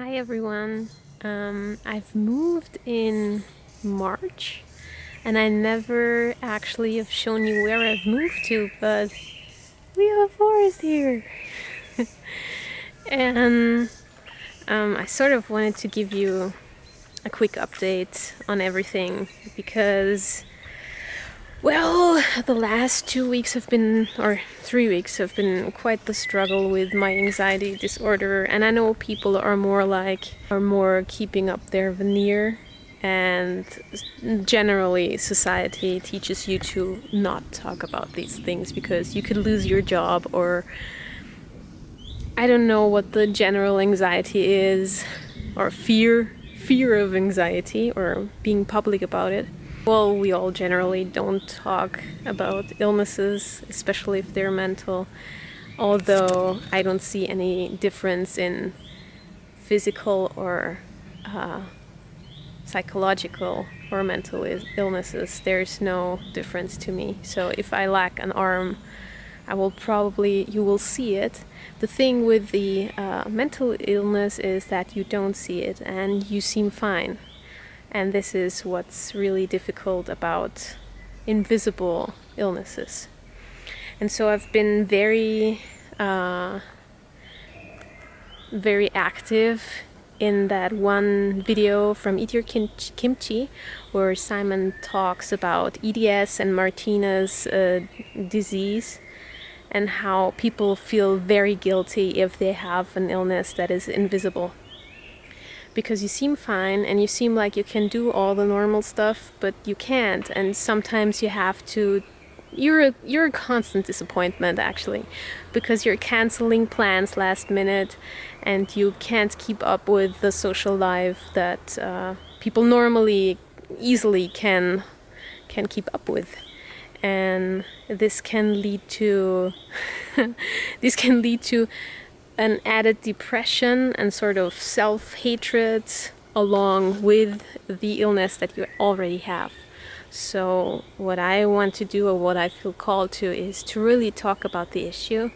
Hi everyone. I've moved in March and I never actually have shown you where I've moved to, but we have a forest here. And I sort of wanted to give you a quick update on everything because, well, the last 2 weeks have been, or 3 weeks have been quite the struggle with my anxiety disorder. And I know people are more keeping up their veneer, and generally society teaches you to not talk about these things because you could lose your job, or I don't know what the general anxiety is, or fear of anxiety or being public about it. Well, we all generally don't talk about illnesses, especially if they're mental, although I don't see any difference in physical or psychological or mental illnesses. There's no difference to me. So if I lack an arm, you will see it. The thing with the mental illness is that you don't see it and you seem fine. And this is what's really difficult about invisible illnesses. And so I've been very active in that one video from Eat Your Kimchi, where Simon talks about EDS and Martinez disease, and how people feel very guilty if they have an illness that is invisible. Because you seem fine and you seem like you can do all the normal stuff, but you can't, and sometimes you have to. You're a constant disappointment, actually, because you're canceling plans last minute and you can't keep up with the social life that people normally easily can keep up with. And this can lead to an added depression and sort of self-hatred along with the illness that you already have. So what I want to do, or what I feel called to, is to really talk about the issue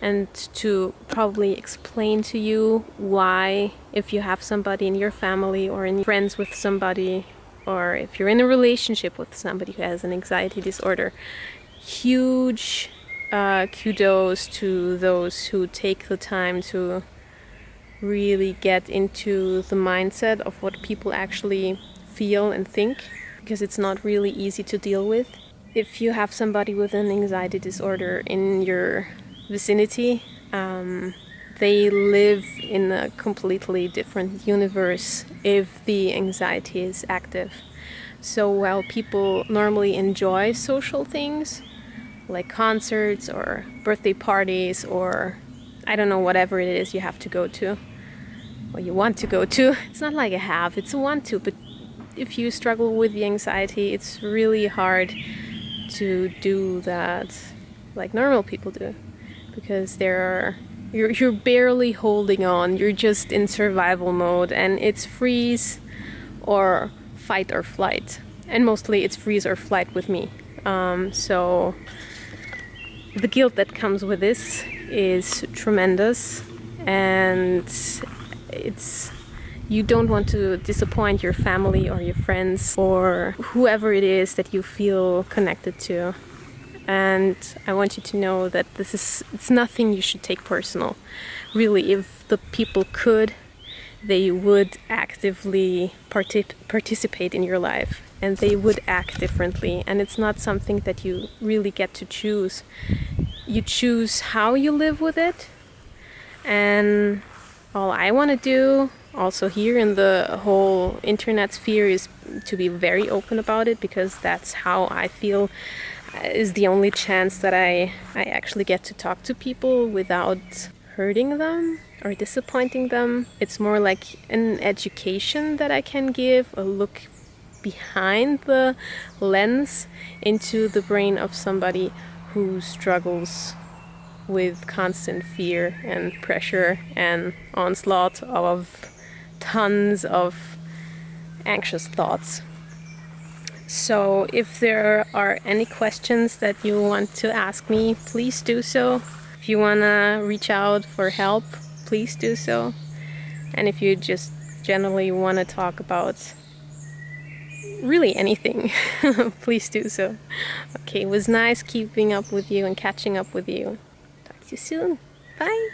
and to probably explain to you why, if you have somebody in your family or in friends with somebody, or if you're in a relationship with somebody who has an anxiety disorder, huge kudos to those who take the time to really get into the mindset of what people actually feel and think, because it's not really easy to deal with. If you have somebody with an anxiety disorder in your vicinity, they live in a completely different universe if the anxiety is active. So while people normally enjoy social things like concerts or birthday parties, or I don't know, whatever it is you have to go to or you want to go to, it's not like a have, it's a want to, but if you struggle with the anxiety, it's really hard to do that like normal people do, because you're barely holding on. You're just in survival mode, and it's freeze or fight or flight, and mostly it's freeze or flight with me. So the guilt that comes with this is tremendous, and you don't want to disappoint your family or your friends or whoever it is that you feel connected to. And I want you to know that it's nothing you should take personal. Really, if the people could, they would actively participate in your life, and they would act differently. And it's not something that you really get to choose. You choose how you live with it. And all I want to do also here in the whole internet sphere is to be very open about it, because that's how I feel is the only chance that I actually get to talk to people without hurting them or disappointing them. It's more like an education that I can give, a look behind the lens into the brain of somebody who struggles with constant fear and pressure and onslaught of tons of anxious thoughts. So if there are any questions that you want to ask me, please do so. If you want to reach out for help, please do so. And if you just generally want to talk about really anything, please do so. Okay, it was nice keeping up with you and catching up with you. Talk to you soon. Bye.